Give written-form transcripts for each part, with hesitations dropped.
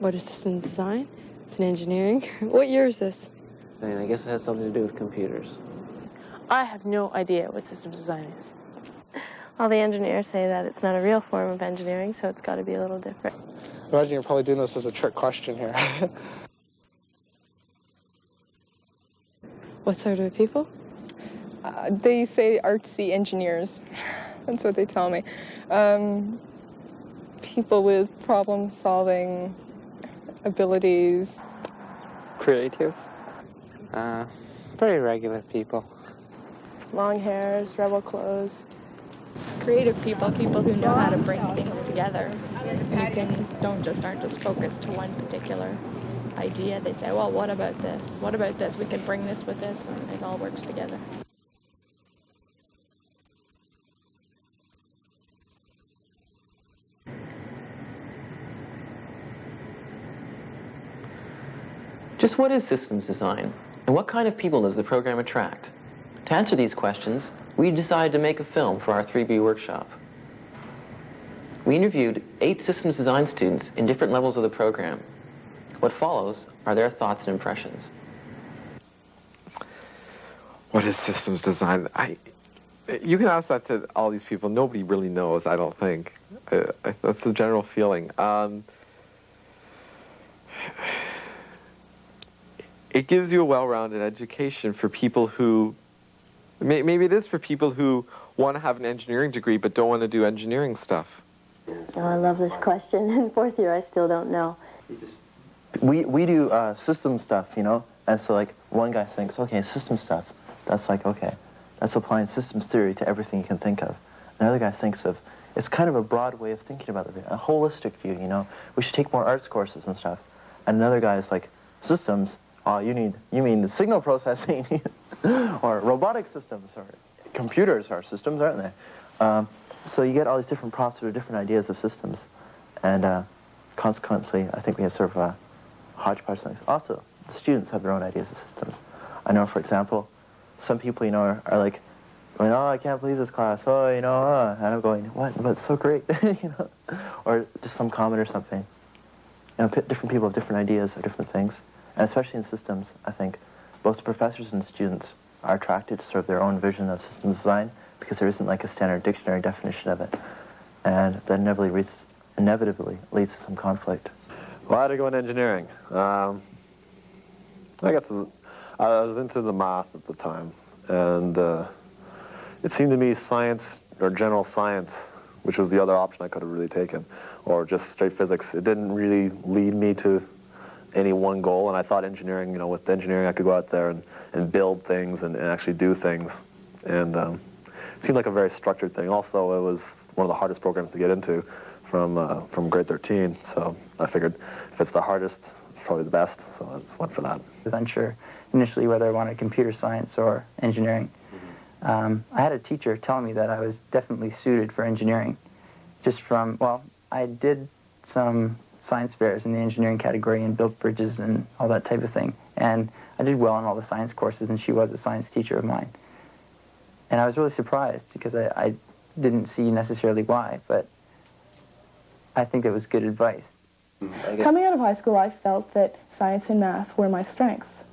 What is systems design? It's in engineering. What year is this? I mean, I guess it has something to do with computers. I have no idea what systems design is. All the engineers say that it's not a real form of engineering, so it's got to be a little different. I imagine you're probably doing this as a trick question here. What sort of people? They say artsy engineers. That's what they tell me. People with problem-solving abilities. Creative. Pretty regular people. Long hairs, rebel clothes. Creative people, people who know how to bring things together. Aren't just focused to one particular idea. They say, well, what about this? What about this? We can bring this with this, and it all works together. Just what is systems design, and what kind of people does the program attract? To answer these questions, we decided to make a film for our 3B workshop. We interviewed 8 systems design students in different levels of the program. What follows are their thoughts and impressions. What is systems design? You can ask that to all these people. Nobody really knows, I don't think. That's the general feeling. It gives you a well-rounded education for people who, maybe it is for people who want to have an engineering degree but don't want to do engineering stuff. Oh, I love this question. In 4th year, I still don't know. We do system stuff, you know, and so like one guy thinks, okay, system stuff, that's like, okay, that's applying systems theory to everything you can think of. Another guy thinks of, it's kind of a broad way of thinking about it, a holistic view, you know, we should take more arts courses and stuff. And another guy is like, systems, oh, you mean the signal processing, or robotic systems, or computers are systems, aren't they? So you get all these different props or different ideas of systems, and consequently, I think we have sort of a hodgepodge things. Also, the students have their own ideas of systems. I know, for example, some people, you know, are like, oh, I can't believe this class, oh, you know, and I'm going, what, but it's so great, you know, or just some comment or something. You know, different people have different ideas of different things, and especially in systems, I think, both the professors and students are attracted to sort of their own vision of systems design, because there isn't like a standard dictionary definition of it, and that inevitably leads to some conflict. Well, I had to go into engineering. I guess I was into the math at the time, and it seemed to me science, or general science, which was the other option I could have really taken, or just straight physics, it didn't really lead me to any one goal, and I thought engineering, you know, with engineering I could go out there and build things and actually do things, and it seemed like a very structured thing. Also, it was one of the hardest programs to get into from grade 13, so I figured if it's the hardest, it's probably the best, so I just went for that. I was unsure initially whether I wanted computer science or engineering. I had a teacher tell me that I was definitely suited for engineering, just from, well, I did some science fairs in the engineering category and built bridges and all that type of thing, and I did well in all the science courses, and she was a science teacher of mine. And I was really surprised because I didn't see necessarily why, but I think it was good advice. Coming out of high school, I felt that science and math were my strengths.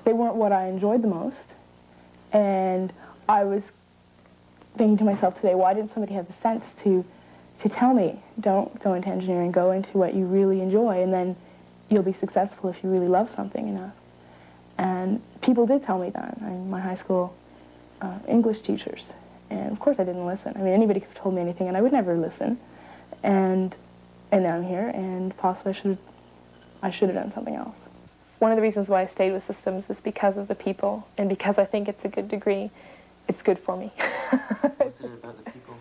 They weren't what I enjoyed the most, and I was thinking to myself today, why didn't somebody have the sense to tell me, don't go into engineering, go into what you really enjoy, and then you'll be successful if you really love something enough. And people did tell me that. My high school English teachers, and of course I didn't listen. I mean, anybody could have told me anything, and I would never listen. And now I'm here, and possibly I should have done something else. One of the reasons why I stayed with systems is because of the people, and because I think it's a good degree. It's good for me. What's it about the people?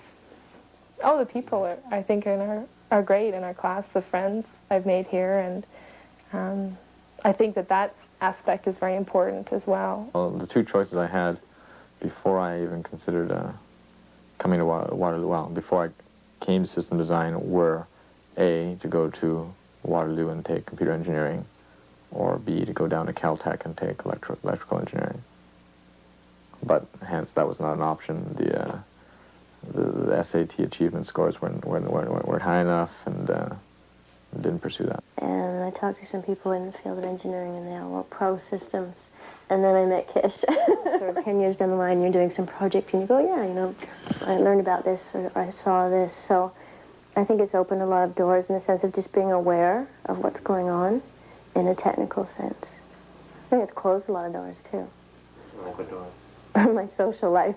Oh, the people I think are great in our class. The friends I've made here, and I think that aspect is very important as well. Well, the two choices I had before I even considered coming to Waterloo, well, before I came to system design, were A, to go to Waterloo and take computer engineering, or B, to go down to Caltech and take electrical engineering. But hence, that was not an option. The SAT achievement scores weren't high enough, and didn't pursue that. And I talked to some people in the field of engineering, and they all were pro systems. And then I met Kish. Sort of 10 years down the line, you're doing some project, and you go, yeah, you know, I learned about this, or I saw this. So I think it's opened a lot of doors in the sense of just being aware of what's going on in a technical sense. I think it's closed a lot of doors, too. Like what doors? My social life.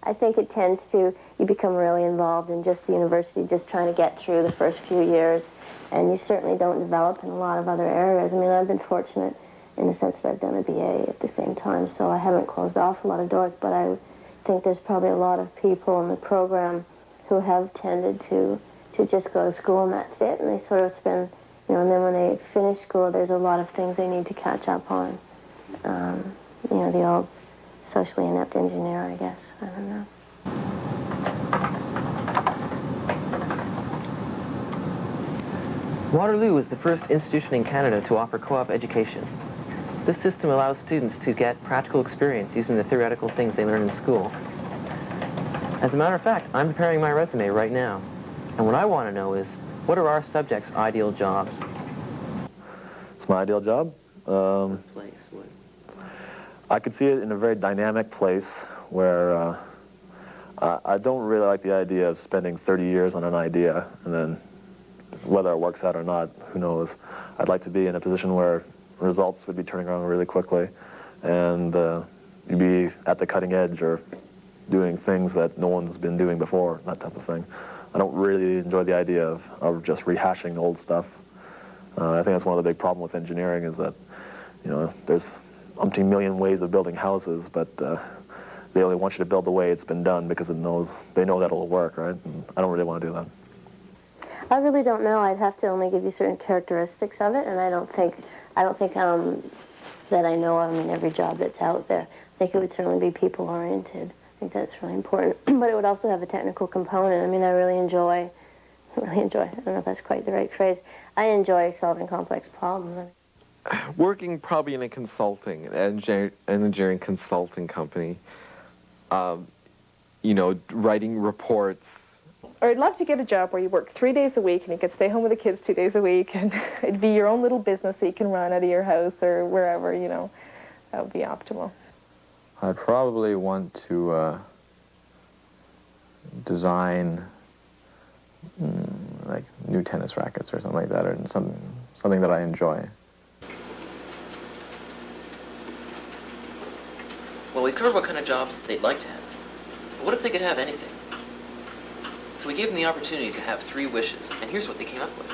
I think it tends to, you become really involved in just the university, just trying to get through the first few years, and you certainly don't develop in a lot of other areas. I mean, I've been fortunate in the sense that I've done a BA at the same time, so I haven't closed off a lot of doors, but I think there's probably a lot of people in the program who have tended to just go to school and that's it, and they sort of spend, you know, and then when they finish school, there's a lot of things they need to catch up on. You know, the old socially inept engineer, I guess. I don't know. Waterloo is the first institution in Canada to offer co-op education. This system allows students to get practical experience using the theoretical things they learn in school. As a matter of fact, I'm preparing my resume right now. And what I want to know is, what are our subjects' ideal jobs? It's my ideal job. I could see it in a very dynamic place where I don't really like the idea of spending 30 years on an idea and then whether it works out or not, who knows. I'd like to be in a position where results would be turning around really quickly and you'd be at the cutting edge or doing things that no one's been doing before, that type of thing. I don't really enjoy the idea of just rehashing old stuff. I think that's one of the big problems with engineering is that, you know, there's umpteen million ways of building houses, but they only want you to build the way it's been done because they know that it'll work, right? And I don't really want to do that. I really don't know. I'd have to only give you certain characteristics of it, and I don't think that I know of. I mean, every job that's out there. I think it would certainly be people-oriented. I think that's really important. But it would also have a technical component. I mean, I really enjoy, I don't know if that's quite the right phrase, I enjoy solving complex problems. Working probably in a consulting, engineering consulting company, you know, writing reports. Or I'd love to get a job where you work 3 days a week and you could stay home with the kids 2 days a week, and it'd be your own little business that you can run out of your house or wherever, you know. That would be optimal. I'd probably want to design like new tennis rackets or something like that, or something that I enjoy. Well, we've covered what kind of jobs they'd like to have. But what if they could have anything? So we gave them the opportunity to have 3 wishes, and here's what they came up with.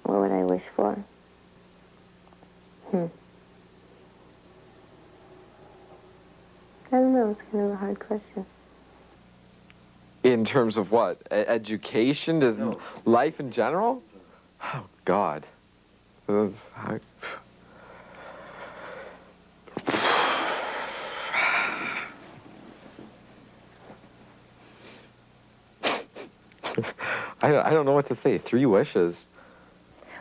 What would I wish for? I don't know. It's kind of a hard question. In terms of what? Education? No. Life in general? Oh, God. I don't know what to say. 3 wishes.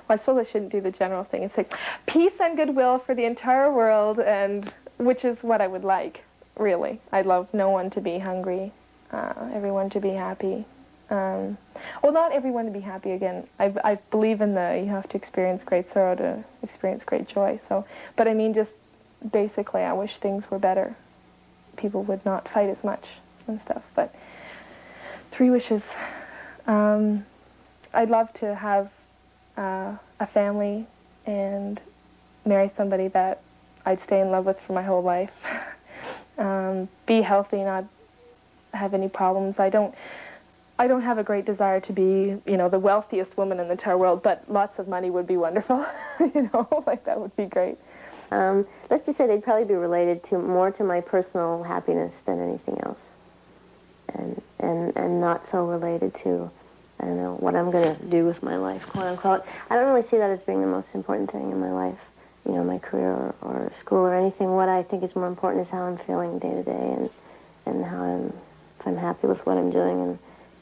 Well, I suppose I shouldn't do the general thing and say peace and goodwill for the entire world, and which is what I would like, really. I'd love no one to be hungry, everyone to be happy. Well, not everyone to be happy again. I believe in you have to experience great sorrow to experience great joy. So, but I mean, just basically, I wish things were better. People would not fight as much and stuff. But 3 wishes. I'd love to have a family and marry somebody that I'd stay in love with for my whole life. Be healthy, not have any problems. I don't have a great desire to be, you know, the wealthiest woman in the entire world, but lots of money would be wonderful. You know, like that would be great. Let's just say they'd probably be related more to my personal happiness than anything else. And not so related to, I don't know, what I'm going to do with my life, quote unquote. I don't really see that as being the most important thing in my life, you know, my career or school or anything. What I think is more important is how I'm feeling day to day and how if I'm happy with what I'm doing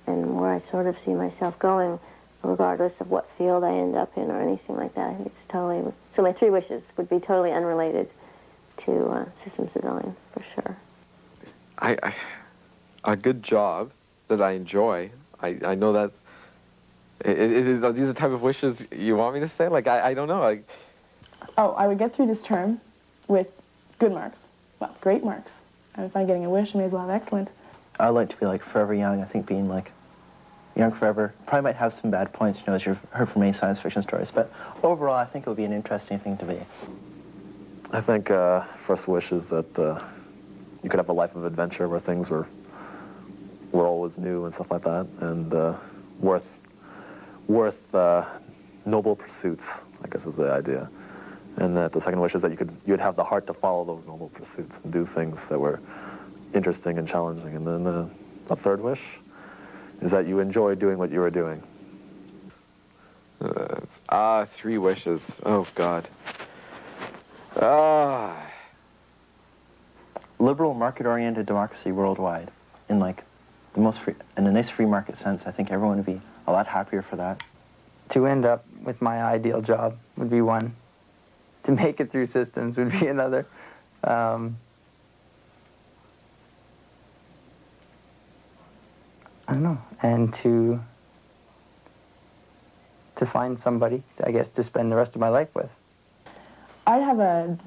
and where I sort of see myself going, regardless of what field I end up in or anything like that. I think it's totally, so my 3 wishes would be totally unrelated to systems design, for sure. A good job that I enjoy, I know Are these the type of wishes you want me to say? Like, I don't know. Like, Oh, I would get through this term with good marks. Well, great marks. And if I'm getting a wish, I may as well have excellent. I'd like to be like forever young. I think being like young forever probably might have some bad points, you know, as you've heard from many science fiction stories. But overall, I think it would be an interesting thing to be. I think first wish is that you could have a life of adventure where things were always new and stuff like that, and worth noble pursuits, I guess is the idea. And that the second wish is that you'd have the heart to follow those noble pursuits and do things that were interesting and challenging. And then the third wish is that you enjoy doing what you were doing. 3 wishes. Oh, God. Liberal, market-oriented democracy worldwide, in like the most free, in a nice free market sense. I think everyone would be a lot happier for that. To end up with my ideal job would be one. To make it through systems would be another. I don't know. And to find somebody, I guess, to spend the rest of my life with. I'd have a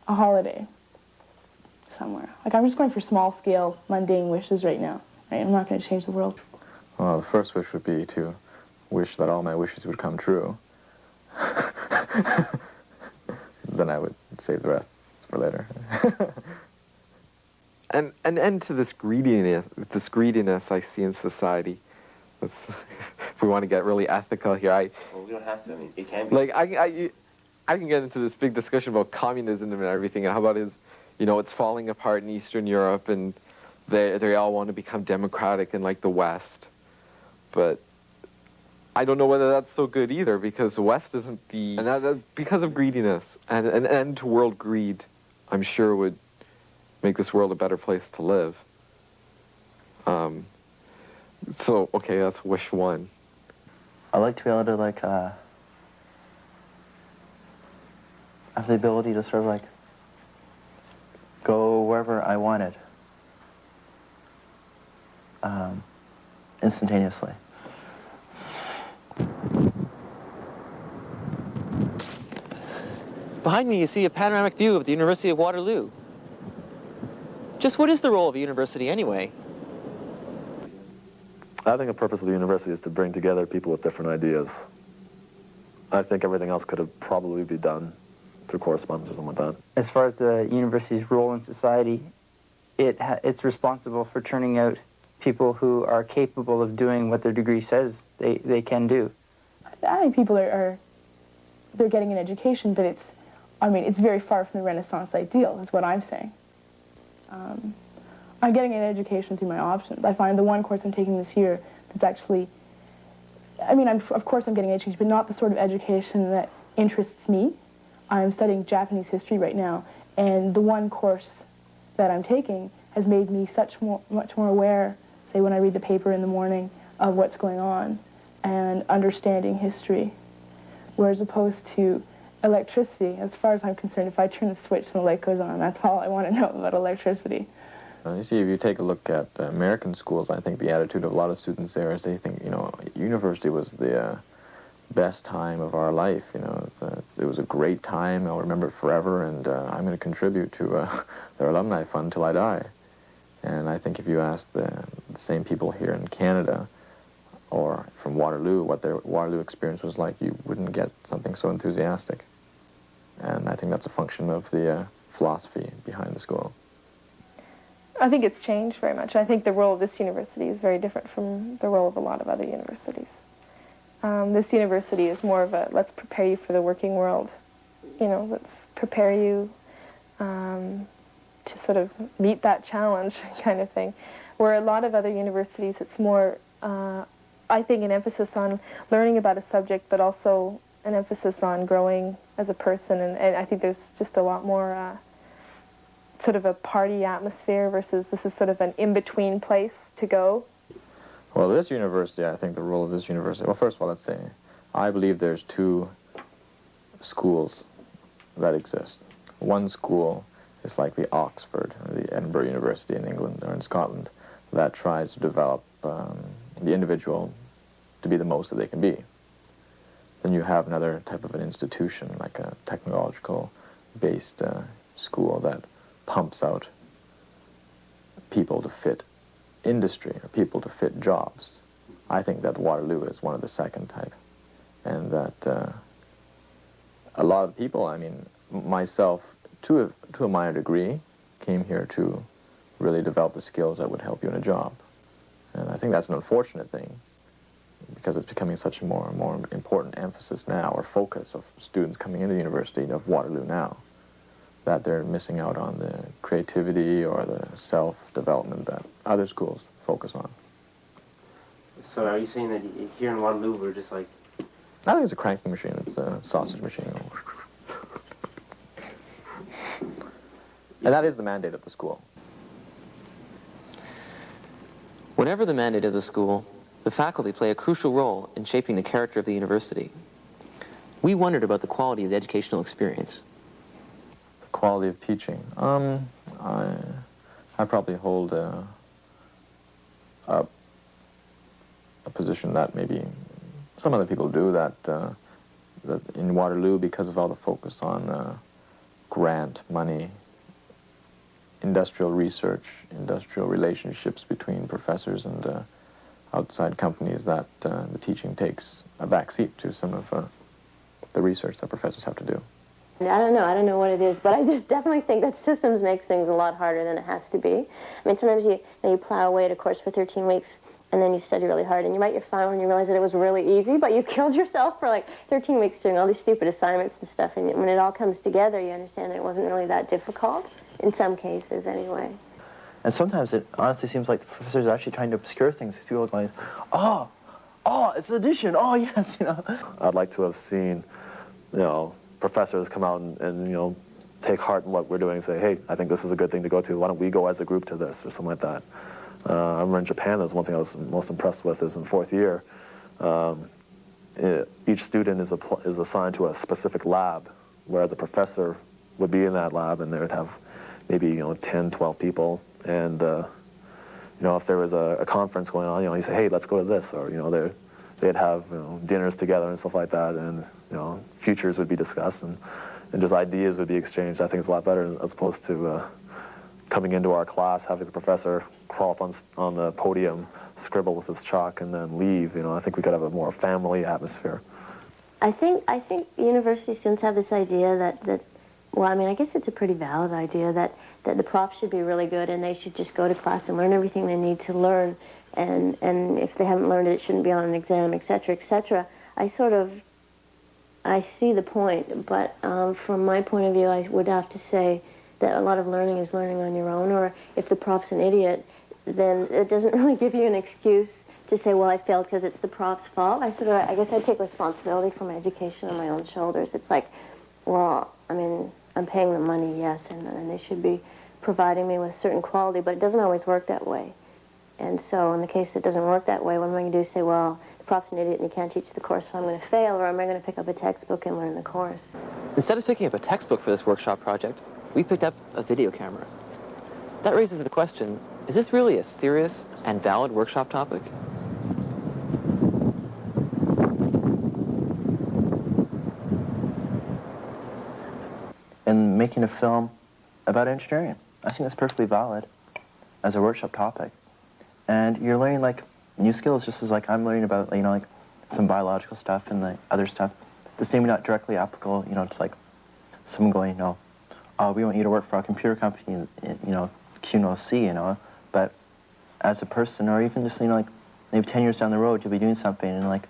holiday somewhere. Like, I'm just going for small-scale, mundane wishes right now. Right? I'm not going to change the world. Well, the first wish would be to wish that all my wishes would come true. Then I would save the rest for later. And an end to this greediness I see in society. If we want to get really ethical here, Well, we don't have to. I mean, it can be. like I can get into this big discussion about communism and everything, and how about it's falling apart in Eastern Europe, and they all want to become democratic in like the West, but I don't know whether that's so good either, because the West isn't because of greediness, and an end to world greed, I'm sure would make this world a better place to live. So, okay, that's wish 1. I'd like to be able to like have the ability to sort of like go wherever I wanted instantaneously. Behind me, you see a panoramic view of the University of Waterloo. Just what is the role of a university anyway? I think the purpose of the university is to bring together people with different ideas. I think everything else could have probably been done through correspondence or something like that. As far as the university's role in society, it's responsible for turning out people who are capable of doing what their degree says they can do. I think people they're getting an education, but it's very far from the Renaissance ideal, is what I'm saying. I'm getting an education through my options. I find the one course I'm taking this year that's actually, of course I'm getting education, but not the sort of education that interests me. I'm studying Japanese history right now, and the one course that I'm taking has made me much more aware, say when I read the paper in the morning, of what's going on and understanding history. Whereas opposed to electricity, as far as I'm concerned, if I turn the switch and the light goes on, that's all I want to know about electricity. You see, if you take a look at American schools, I think the attitude of a lot of students there is they think, university was the best time of our life. It was a great time. I'll remember it forever, and I'm going to contribute to their alumni fund till I die. And I think if you ask the same people here in Canada or from Waterloo what their Waterloo experience was like, you wouldn't get something so enthusiastic. And I think that's a function of the philosophy behind the school. I think it's changed very much. I think the role of this university is very different from the role of a lot of other universities. This university is more of a, let's prepare you for the working world. Let's prepare you to sort of meet that challenge kind of thing. Where a lot of other universities, it's more, I think, an emphasis on learning about a subject, but also an emphasis on growing as a person. And I think there's just a lot more sort of a party atmosphere versus this is sort of an in-between place to go. Well, this university, I think the role of this university, well, first of all, let's say, I believe there's 2 schools that exist. One school is like the Oxford, or the Edinburgh University in England or in Scotland, that tries to develop the individual to be the most that they can be. Then you have another type of an institution, like a technological-based school that pumps out people to fit industry or people to fit jobs. I think that Waterloo is one of the second type, and that a lot of people, I mean, myself, to a minor degree, came here to really develop the skills that would help you in a job. And I think that's an unfortunate thing, because it's becoming such a more and more important emphasis now, or focus of students coming into the University of Waterloo now, that they're missing out on the creativity or the self-development that other schools focus on. So are you saying that here in Waterloo we're just like... I think it's a cranking machine. It's a sausage machine. And that is the mandate of the school. Whatever the mandate of the school, the faculty play a crucial role in shaping the character of the university. We wondered about the quality of the educational experience. The quality of teaching. I probably hold a position that maybe some other people do, that in Waterloo, because of all the focus on grant money, industrial research, industrial relationships between professors and outside companies, that the teaching takes a backseat to some of the research that professors have to do. I don't know what it is, but I just definitely think that systems makes things a lot harder than it has to be. I mean, sometimes you plow away at a course for 13 weeks, and then you study really hard, and you write your final, and you realize that it was really easy, but you killed yourself for like 13 weeks doing all these stupid assignments and stuff, and when it all comes together, you understand that it wasn't really that difficult, in some cases anyway. And sometimes it honestly seems like the professors are actually trying to obscure things. People are going, oh, it's addition, oh yes, you know. I'd like to have seen, you know, professors come out and you know, take heart in what we're doing and say, hey, I think this is a good thing to go to. Why don't we go as a group to this, or something like that. I remember in Japan, that's one thing I was most impressed with, is in fourth year, each student is assigned to a specific lab where the professor would be in that lab, and they would have maybe, you know, 10, 12 people, and you know, if there was a conference going on, you know, you say, hey, let's go to this, or you know, they'd have, you know, dinners together and stuff like that, and you know, futures would be discussed, and just ideas would be exchanged. I think it's a lot better as opposed to coming into our class, having the professor crawl up on the podium, scribble with his chalk, and then leave. You know, I think we could have a more family atmosphere. I think university students have this idea that well, I mean, I guess it's a pretty valid idea that the profs should be really good, and they should just go to class and learn everything they need to learn, and if they haven't learned it, it shouldn't be on an exam, etc., etc. I see the point, but from my point of view, I would have to say that a lot of learning is learning on your own, or if the prof's an idiot, then it doesn't really give you an excuse to say, well, I failed because it's the prof's fault. I guess I take responsibility for my education on my own shoulders. It's like, well, I mean, I'm paying them money, yes, and they should be providing me with certain quality, but it doesn't always work that way. And so in the case it doesn't work that way, what am I going to do? Say, well, the prof's an idiot and he can't teach the course, so I'm going to fail, or am I going to pick up a textbook and learn the course? Instead of picking up a textbook for this workshop project, we picked up a video camera. That raises the question, is this really a serious and valid workshop topic? And making a film about engineering, I think that's perfectly valid as a workshop topic. And you're learning like new skills, just as like I'm learning about, you know, like some biological stuff and the other stuff. The same, not directly applicable, you know, it's like someone going, you know, we want you to work for a computer company, you know, QNOC, you know, but as a person, or even just, you know, like maybe 10 years down the road, you'll be doing something, and like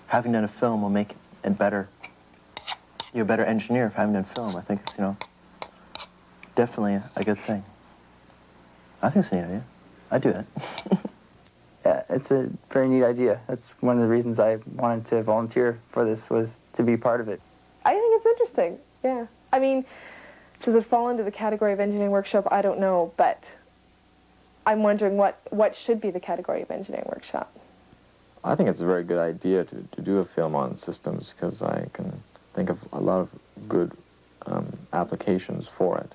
having done a film will make it better. You're a better engineer if having done film. I think it's, you know, definitely a good thing. I think it's a neat idea. I'd do it. Yeah, it's a very neat idea. That's one of the reasons I wanted to volunteer for this, was to be part of it. I think it's interesting, yeah. I mean, does it fall into the category of engineering workshop? I don't know, but I'm wondering what should be the category of engineering workshop. I think it's a very good idea to do a film on systems, because I can think of a lot of good applications for it.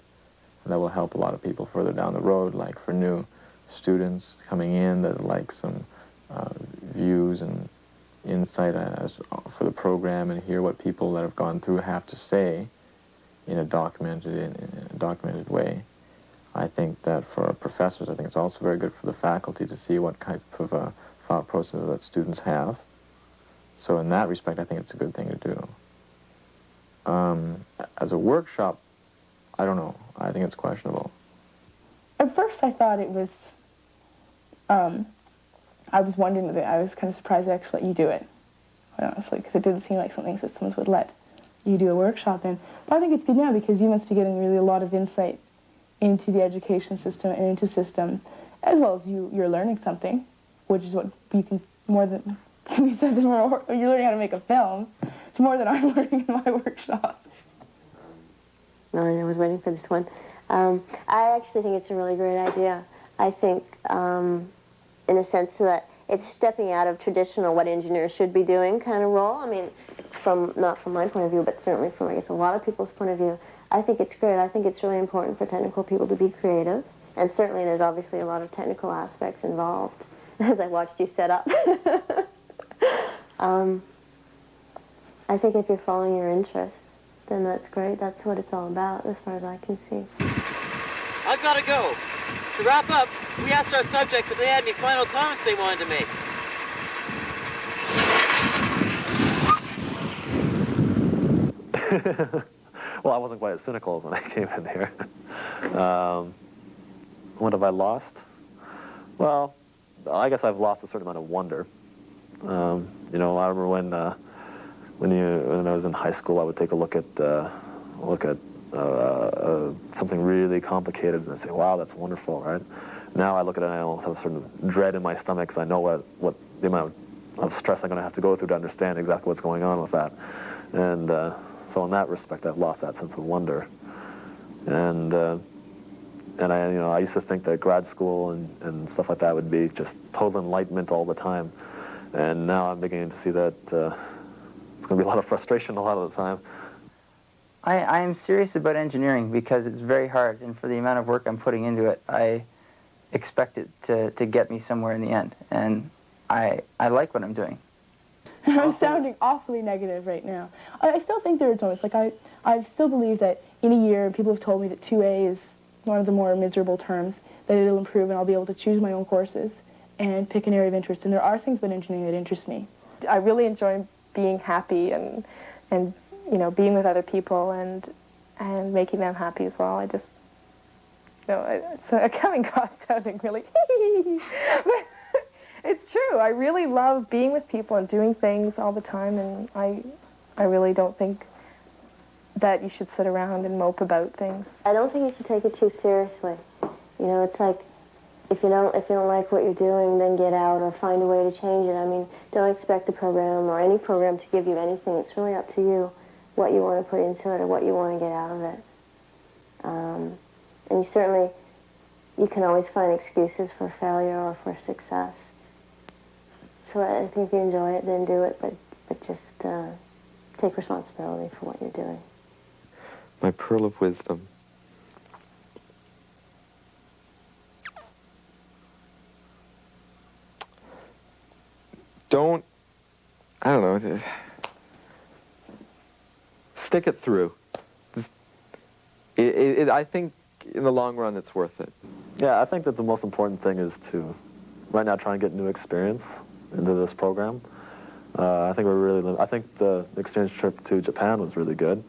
And that will help a lot of people further down the road, like for new students coming in that like some views and insight as for the program and hear what people that have gone through have to say in a documented way. I think that for professors, I think it's also very good for the faculty to see what type of thought process that students have. So in that respect, I think it's a good thing to do. As a workshop, I don't know. I think it's questionable. At first I thought it was, I was wondering that I was kind of surprised they actually let you do it, honestly, because it didn't seem like something systems would let you do a workshop in. But I think it's good now because you must be getting really a lot of insight into the education system and into systems, as well as you're learning something, which is what you can, more than, you said you're learning how to make a film. It's more than I'm learning in my workshop. No, I was waiting for this one. I actually think it's a really great idea. I think, in a sense that it's stepping out of traditional what engineers should be doing kind of role. I mean, not from my point of view, but certainly from, I guess, a lot of people's point of view. I think it's great. I think it's really important for technical people to be creative. And certainly there's obviously a lot of technical aspects involved, as I watched you set up. I think if you're following your interests, then that's great. That's what it's all about, as far as I can see. I've got to go. To wrap up, we asked our subjects if they had any final comments they wanted to make. Well, I wasn't quite as cynical as when I came in here. What have I lost? Well, I guess I've lost a certain amount of wonder. You know, I remember when I was in high school, I would take a look at something really complicated and I'd say, wow, that's wonderful, right? Now I look at it and I almost have a certain dread in my stomach because I know what the amount of stress I'm going to have to go through to understand exactly what's going on with that. And so in that respect, I've lost that sense of wonder. And I used to think that grad school and stuff like that would be just total enlightenment all the time. And now I'm beginning to see that it's going to be a lot of frustration a lot of the time. I am serious about engineering because it's very hard, and for the amount of work I'm putting into it, I expect it to get me somewhere in the end. And I like what I'm doing. I'm sounding awfully negative right now. I still think there are moments, like I still believe that in a year, people have told me that 2A is one of the more miserable terms, that it'll improve and I'll be able to choose my own courses and pick an area of interest. And there are things about engineering that interest me. I really enjoy being happy and you know, being with other people and making them happy as well. I just, you know, it's coming across sounding really but it's true. I really love being with people and doing things all the time, and I really don't think that you should sit around and mope about things. I don't think you should take it too seriously. You know, it's like, if you don't like what you're doing, then get out or find a way to change it. I mean, don't expect the program or any program to give you anything. It's really up to you what you want to put into it or what you want to get out of it. And you can always find excuses for failure or for success. So I think if you enjoy it, then do it, but just take responsibility for what you're doing. My pearl of wisdom. I don't know, stick it through. I think in the long run it's worth it. Yeah, I think that the most important thing is to, right now, try and get new experience into this program. I think the exchange trip to Japan was really good.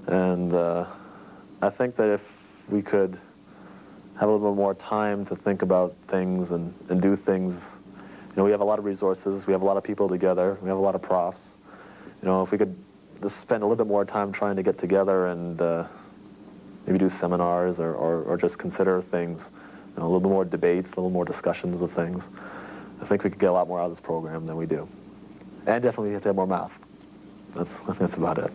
And I think that if we could have a little bit more time to think about things and do things, you know, we have a lot of resources, we have a lot of people together, we have a lot of profs. You know, if we could just spend a little bit more time trying to get together and maybe do seminars or just consider things, you know, a little bit more debates, a little more discussions of things, I think we could get a lot more out of this program than we do. And definitely we have to have more math. That's about it.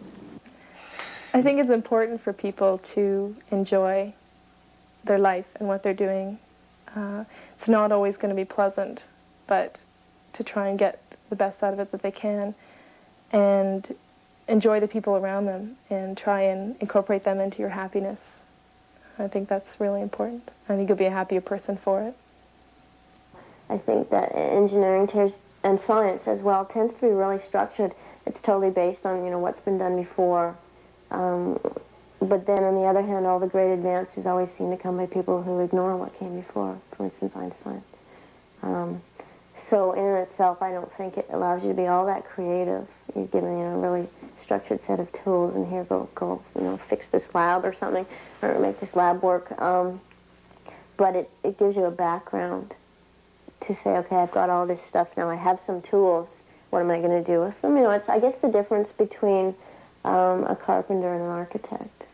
I think it's important for people to enjoy their life and what they're doing. It's not always going to be pleasant, but to try and get the best out of it that they can and enjoy the people around them and try and incorporate them into your happiness. I think that's really important. I think you'll be a happier person for it. I think that engineering and science as well tends to be really structured. It's totally based on, you know, what's been done before. But then on the other hand, all the great advances always seem to come by people who ignore what came before, for instance, Einstein. So in and of itself, I don't think it allows you to be all that creative. You're given, you know, a really structured set of tools, and here, go, you know, fix this lab or something, or make this lab work. But it gives you a background to say, okay, I've got all this stuff now. I have some tools. What am I going to do with them? You know, it's, I guess, the difference between a carpenter and an architect.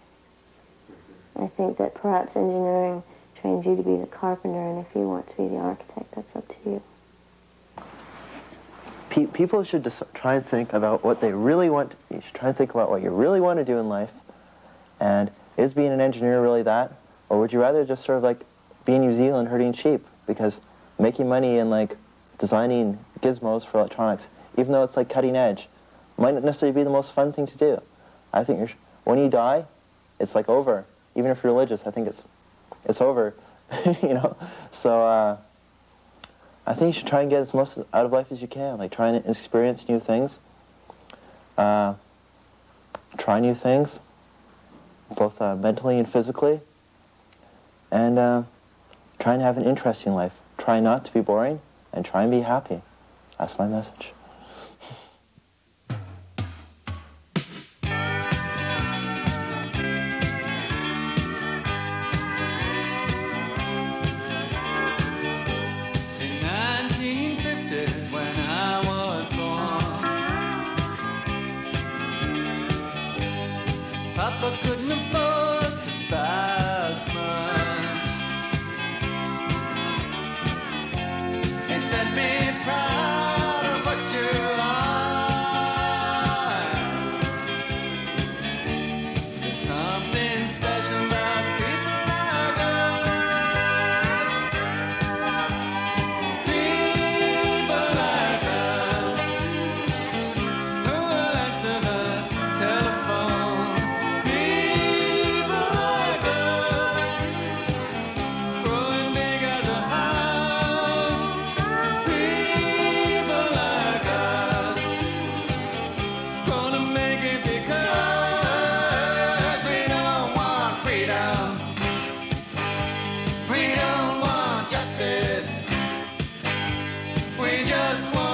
I think that perhaps engineering trains you to be the carpenter, and if you want to be the architect, that's up to you. People should just try and think about what they really want. You should try and think about what you really want to do in life. And is being an engineer really that? Or would you rather just sort of like be in New Zealand herding sheep? Because making money and like designing gizmos for electronics, even though it's like cutting edge, might not necessarily be the most fun thing to do. I think when you die, it's like over. Even if you're religious, I think it's over, you know. So I think you should try and get as most out of life as you can. Like try and experience new things, try new things, both mentally and physically, and try and have an interesting life. Try not to be boring, and try and be happy. That's my message. Papa couldn't afford to buy us much. He said, be proud of what you are. There's something special about people like us. People like us who will answer the telephone. We just want